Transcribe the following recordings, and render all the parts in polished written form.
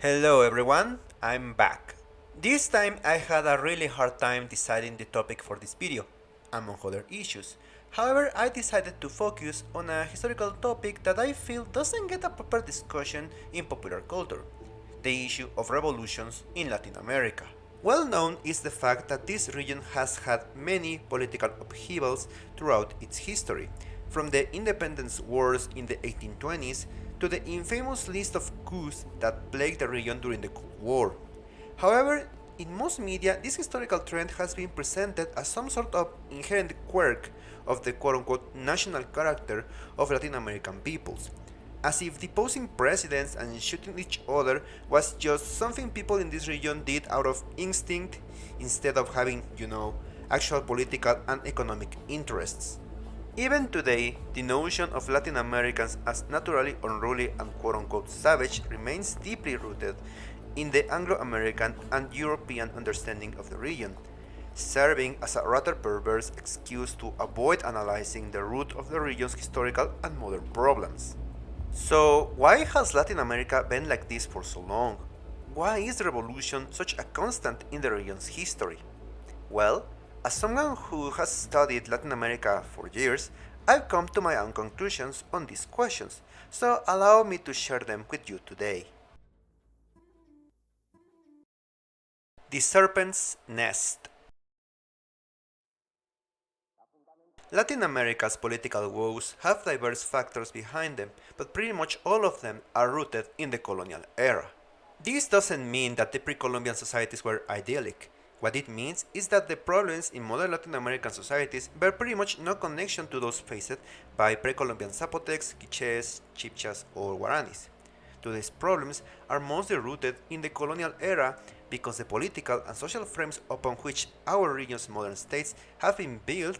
Hello everyone, I'm back. This time I had a really hard time deciding the topic for this video, among other issues. However, I decided to focus on a historical topic that I feel doesn't get a proper discussion in popular culture, the issue of revolutions in Latin America. Well known is the fact that this region has had many political upheavals throughout its history, from the independence wars in the 1820s to the infamous list of coups that plagued the region during the Cold War. However, in most media, this historical trend has been presented as some sort of inherent quirk of the quote-unquote national character of Latin American peoples, as if deposing presidents and shooting each other was just something people in this region did out of instinct instead of having, actual political and economic interests. Even today, the notion of Latin Americans as naturally unruly and quote-unquote savage remains deeply rooted in the Anglo-American and European understanding of the region, serving as a rather perverse excuse to avoid analyzing the root of the region's historical and modern problems. So, why has Latin America been like this for so long? Why is revolution such a constant in the region's history? Well, as someone who has studied Latin America for years, I've come to my own conclusions on these questions, so allow me to share them with you today. The Serpent's Nest. Latin America's political woes have diverse factors behind them, but pretty much all of them are rooted in the colonial era. This doesn't mean that the pre-Columbian societies were idyllic. What it means is that the problems in modern Latin American societies bear pretty much no connection to those faced by pre-Columbian Zapotecs, Quiches, Chibchas, or Guaranis. Today's problems are mostly rooted in the colonial era because the political and social frames upon which our region's modern states have been built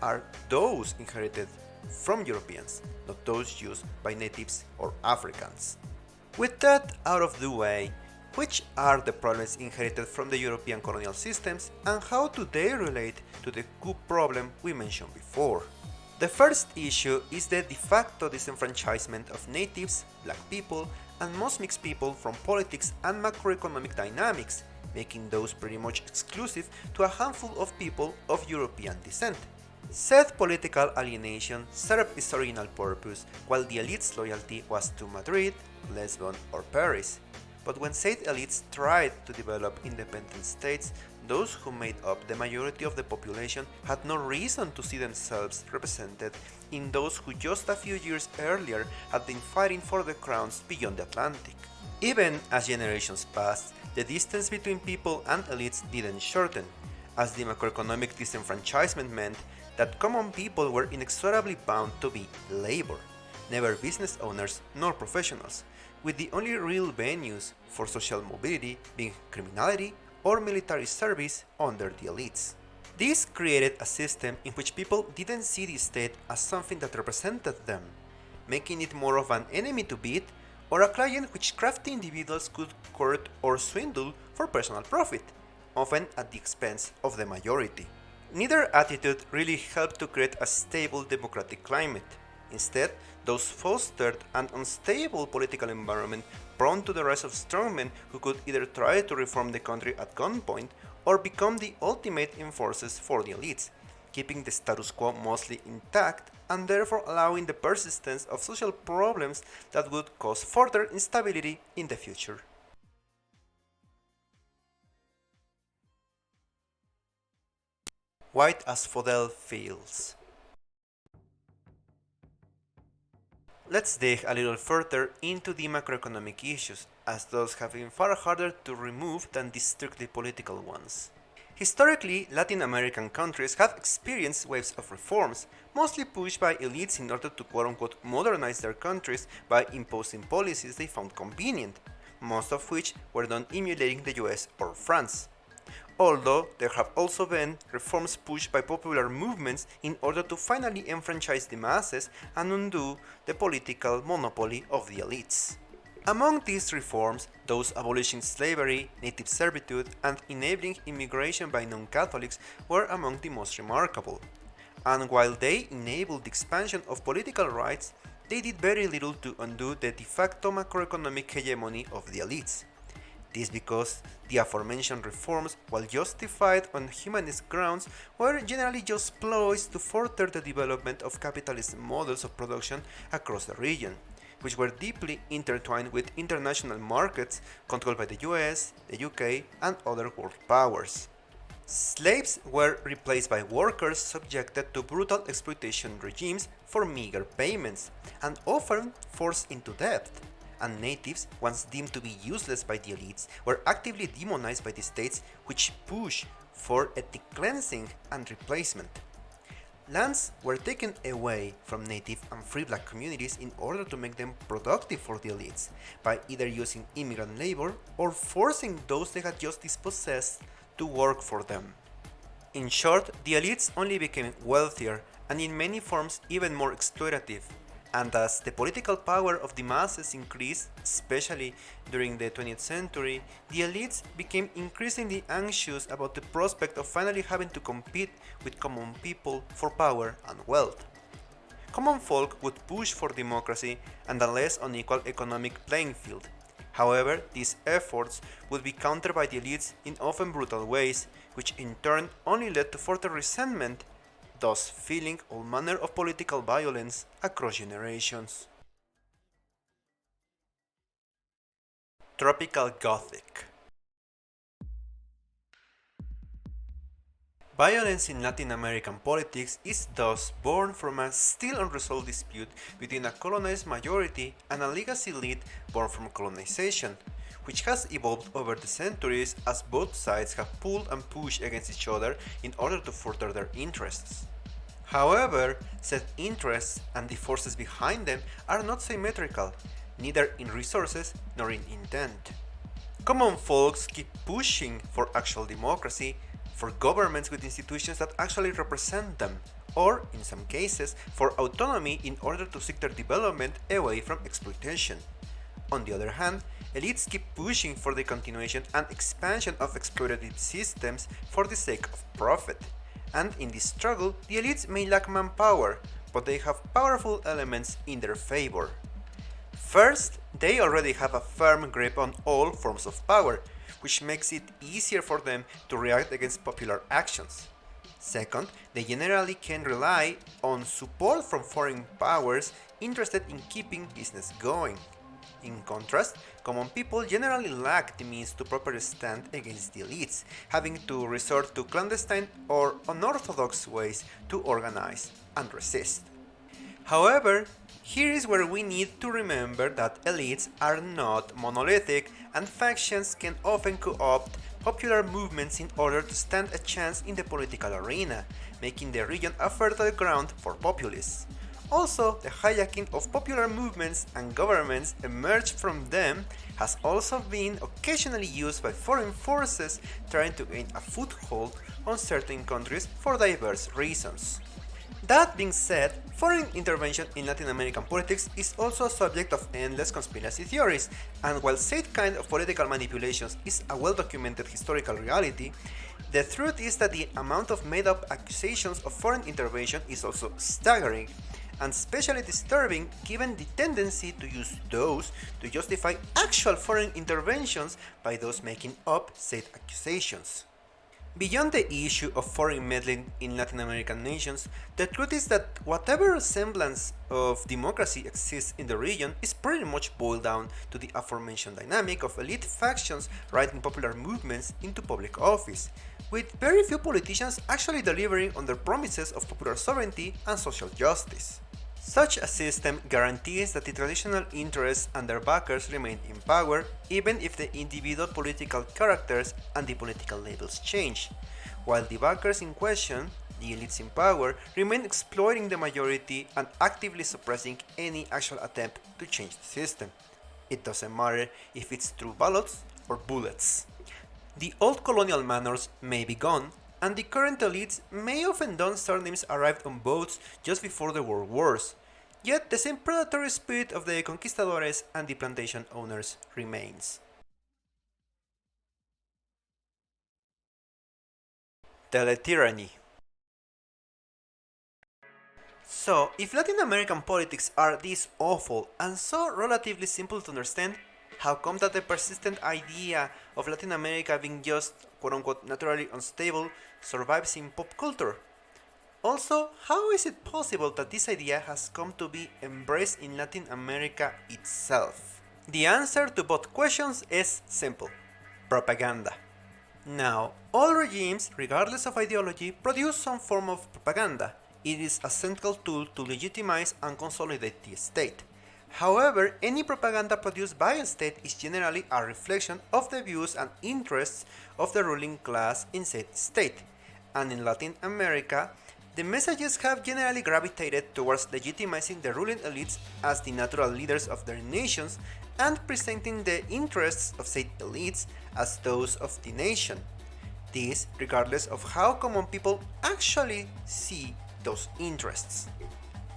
are those inherited from Europeans, not those used by natives or Africans. With that out of the way, which are the problems inherited from the European colonial systems and how do they relate to the coup problem we mentioned before? The first issue is the de facto disenfranchisement of natives, black people, and most mixed people from politics and macroeconomic dynamics, making those pretty much exclusive to a handful of people of European descent. Said political alienation served its original purpose, while the elite's loyalty was to Madrid, Lisbon, or Paris. But when said elites tried to develop independent states, those who made up the majority of the population had no reason to see themselves represented in those who just a few years earlier had been fighting for the crowns beyond the Atlantic. Even as generations passed, the distance between people and elites didn't shorten, as the macroeconomic disenfranchisement meant that common people were inexorably bound to be labor, never business owners nor professionals, with the only real venues for social mobility being criminality or military service under the elites. This created a system in which people didn't see the state as something that represented them, making it more of an enemy to beat or a client which crafty individuals could court or swindle for personal profit, often at the expense of the majority. Neither attitude really helped to create a stable democratic climate. Instead, those fostered an unstable political environment prone to the rise of strongmen who could either try to reform the country at gunpoint or become the ultimate enforcers for the elites, keeping the status quo mostly intact and therefore allowing the persistence of social problems that would cause further instability in the future. White asphodel fields. Let's dig a little further into the macroeconomic issues, as those have been far harder to remove than the strictly political ones. Historically, Latin American countries have experienced waves of reforms, mostly pushed by elites in order to quote-unquote modernize their countries by imposing policies they found convenient, most of which were done emulating the US or France. Although there have also been reforms pushed by popular movements in order to finally enfranchise the masses and undo the political monopoly of the elites. Among these reforms, those abolishing slavery, native servitude, and enabling immigration by non-Catholics were among the most remarkable. And while they enabled the expansion of political rights, they did very little to undo the de facto macroeconomic hegemony of the elites. This because the aforementioned reforms, while justified on humanist grounds, were generally just ploys to further the development of capitalist models of production across the region, which were deeply intertwined with international markets controlled by the US, the UK, and other world powers. Slaves were replaced by workers subjected to brutal exploitation regimes for meager payments, and often forced into debt. And natives, once deemed to be useless by the elites, were actively demonized by the states which push for ethnic cleansing and replacement. Lands were taken away from native and free black communities in order to make them productive for the elites, by either using immigrant labor or forcing those they had just dispossessed to work for them. In short, the elites only became wealthier and in many forms even more exploitative, and as the political power of the masses increased, especially during the 20th century, the elites became increasingly anxious about the prospect of finally having to compete with common people for power and wealth. Common folk would push for democracy and a less unequal economic playing field. However, these efforts would be countered by the elites in often brutal ways, which in turn only led to further resentment, thus fueling all manner of political violence across generations. Tropical Gothic. Violence in Latin American politics is thus born from a still unresolved dispute between a colonized majority and a legacy elite born from colonization, which has evolved over the centuries as both sides have pulled and pushed against each other in order to further their interests. However, said interests and the forces behind them are not symmetrical, neither in resources nor in intent. Common folks keep pushing for actual democracy, for governments with institutions that actually represent them, or, in some cases, for autonomy in order to seek their development away from exploitation. On the other hand, elites keep pushing for the continuation and expansion of exploitative systems for the sake of profit. And in this struggle, the elites may lack manpower, but they have powerful elements in their favor. First, they already have a firm grip on all forms of power, which makes it easier for them to react against popular actions. Second, they generally can rely on support from foreign powers interested in keeping business going. In contrast, common people generally lack the means to properly stand against the elites, having to resort to clandestine or unorthodox ways to organize and resist. However, here is where we need to remember that elites are not monolithic and factions can often co-opt popular movements in order to stand a chance in the political arena, making the region a fertile ground for populists. Also, the hijacking of popular movements and governments emerged from them has also been occasionally used by foreign forces trying to gain a foothold on certain countries for diverse reasons. That being said, foreign intervention in Latin American politics is also a subject of endless conspiracy theories, and while said kind of political manipulations is a well-documented historical reality, the truth is that the amount of made-up accusations of foreign intervention is also staggering, and especially disturbing given the tendency to use those to justify actual foreign interventions by those making up said accusations. Beyond the issue of foreign meddling in Latin American nations, the truth is that whatever semblance of democracy exists in the region is pretty much boiled down to the aforementioned dynamic of elite factions riding popular movements into public office, with very few politicians actually delivering on their promises of popular sovereignty and social justice. Such a system guarantees that the traditional interests and their backers remain in power, even if the individual political characters and the political labels change, while the backers in question, the elites in power, remain exploiting the majority and actively suppressing any actual attempt to change the system. It doesn't matter if it's through ballots or bullets. The old colonial manners may be gone, and the current elites may often don surnames arrived on boats just before the world wars, yet the same predatory spirit of the conquistadores and the plantation owners remains. Teletyranny. So, if Latin American politics are this awful and so relatively simple to understand, How come that the persistent idea of Latin America being just quote-unquote naturally unstable survives in pop culture? Also, how is it possible that this idea has come to be embraced in Latin America itself? The answer to both questions is simple: propaganda. Now, all regimes, regardless of ideology, produce some form of propaganda. It is a central tool to legitimize and consolidate the state. However, any propaganda produced by a state is generally a reflection of the views and interests of the ruling class in said state. And in Latin America, the messages have generally gravitated towards legitimizing the ruling elites as the natural leaders of their nations and presenting the interests of said elites as those of the nation. This regardless of how common people actually see those interests.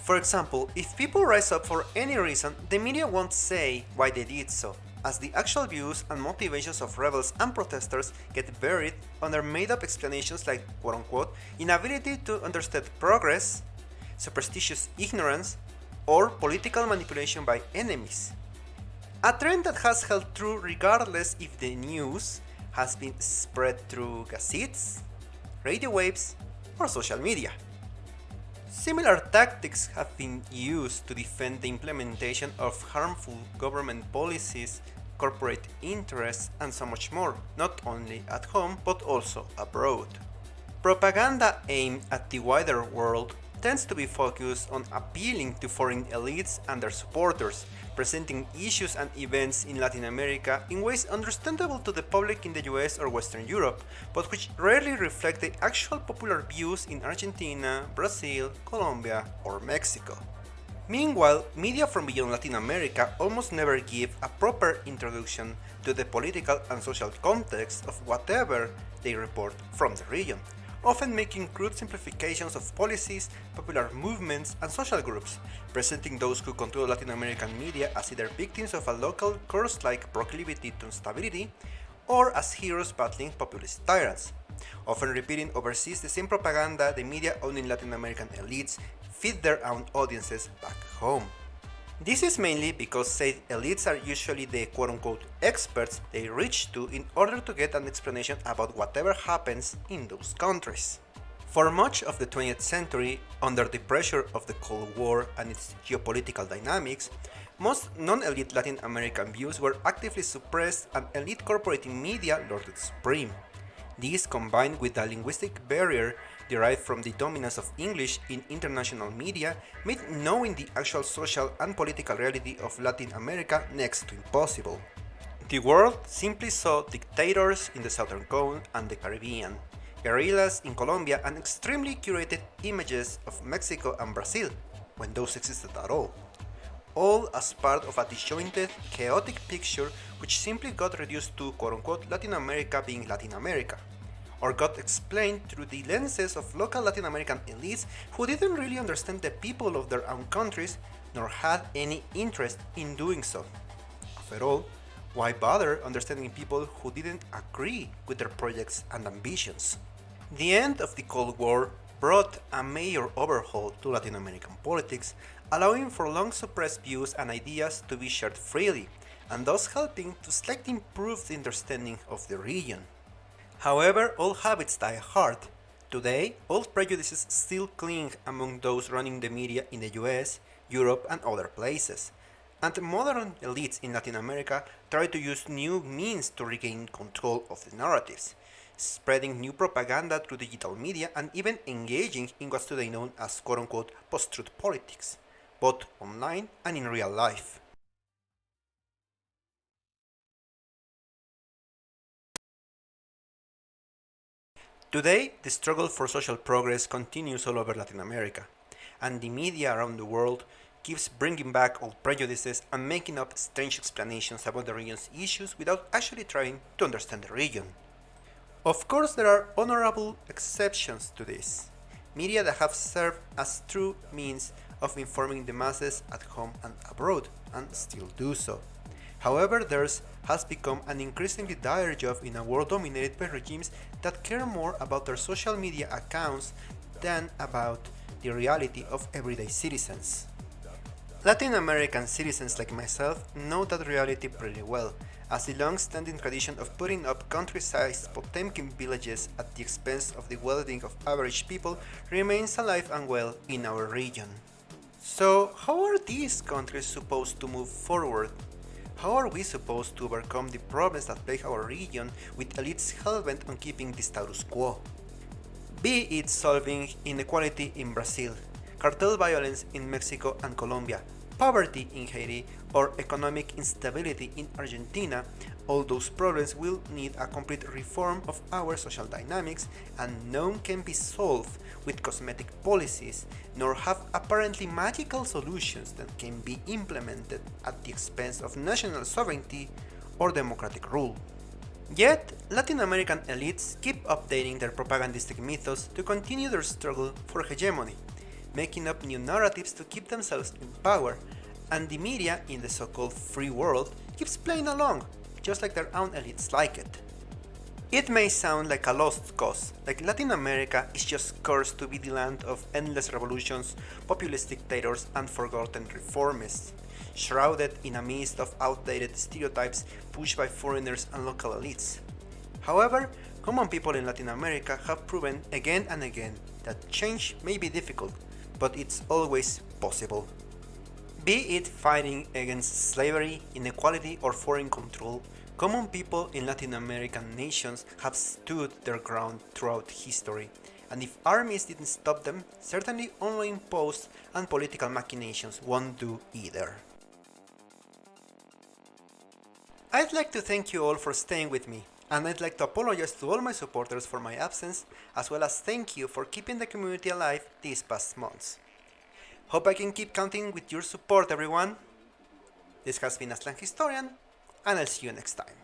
For example, if people rise up for any reason, the media won't say why they did so, as the actual views and motivations of rebels and protesters get buried under made-up explanations like quote-unquote inability to understand progress, superstitious ignorance, or political manipulation by enemies. A trend that has held true regardless if the news has been spread through gazettes, radio waves, or social media. Similar tactics have been used to defend the implementation of harmful government policies, corporate interests, and so much more, not only at home but also abroad. Propaganda aimed at the wider world tends to be focused on appealing to foreign elites and their supporters, presenting issues and events in Latin America in ways understandable to the public in the US or Western Europe, but which rarely reflect the actual popular views in Argentina, Brazil, Colombia, or Mexico. Meanwhile, media from beyond Latin America almost never give a proper introduction to the political and social context of whatever they report from the region, often making crude simplifications of policies, popular movements, and social groups, presenting those who control Latin American media as either victims of a local curse-like proclivity to instability, or as heroes battling populist tyrants, often repeating overseas the same propaganda the media-owning Latin American elites feed their own audiences back home. This is mainly because said elites are usually the quote-unquote experts they reach to in order to get an explanation about whatever happens in those countries. For much of the 20th century, under the pressure of the Cold War and its geopolitical dynamics, most non-elite Latin American views were actively suppressed and elite corporate media lorded supreme. This, combined with the linguistic barrier derived from the dominance of English in international media, made knowing the actual social and political reality of Latin America next to impossible. The world simply saw dictators in the Southern Cone and the Caribbean, guerrillas in Colombia, and extremely curated images of Mexico and Brazil, when those existed at all as part of a disjointed, chaotic picture which simply got reduced to quote-unquote Latin America being Latin America, or got explained through the lenses of local Latin American elites who didn't really understand the people of their own countries, nor had any interest in doing so. After all, why bother understanding people who didn't agree with their projects and ambitions? The end of the Cold War brought a major overhaul to Latin American politics, allowing for long suppressed views and ideas to be shared freely, and thus helping to slightly improve the understanding of the region. However, old habits die hard. Today, old prejudices still cling among those running the media in the US, Europe, and other places, and modern elites in Latin America try to use new means to regain control of the narratives, spreading new propaganda through digital media and even engaging in what's today known as quote-unquote post-truth politics, both online and in real life. Today, the struggle for social progress continues all over Latin America, and the media around the world keeps bringing back old prejudices and making up strange explanations about the region's issues without actually trying to understand the region. Of course, there are honorable exceptions to this. Media that have served as true means of informing the masses at home and abroad, and still do so. However, theirs has become an increasingly dire job in a world dominated by regimes that care more about their social media accounts than about the reality of everyday citizens. Latin American citizens like myself know that reality pretty well, as the long-standing tradition of putting up country-sized Potemkin villages at the expense of the well-being of average people remains alive and well in our region. So, how are these countries supposed to move forward? How are we supposed to overcome the problems that plague our region with elites hell-bent on keeping the status quo? Be it solving inequality in Brazil, cartel violence in Mexico and Colombia, poverty in Haiti, or economic instability in Argentina, all those problems will need a complete reform of our social dynamics, and none can be solved with cosmetic policies, nor have apparently magical solutions that can be implemented at the expense of national sovereignty or democratic rule. Yet, Latin American elites keep updating their propagandistic mythos to continue their struggle for hegemony, making up new narratives to keep themselves in power, and the media in the so-called free world keeps playing along, just like their own elites like it. It may sound like a lost cause, like Latin America is just cursed to be the land of endless revolutions, populist dictators, and forgotten reformists, shrouded in a mist of outdated stereotypes pushed by foreigners and local elites. However, common people in Latin America have proven again and again that change may be difficult, but it's always possible. Be it fighting against slavery, inequality, or foreign control, common people in Latin American nations have stood their ground throughout history, and if armies didn't stop them, certainly online posts and political machinations won't do either. I'd like to thank you all for staying with me, and I'd like to apologize to all my supporters for my absence, as well as thank you for keeping the community alive these past months. Hope I can keep counting with your support, everyone. This has been Aslan Historian, and I'll see you next time.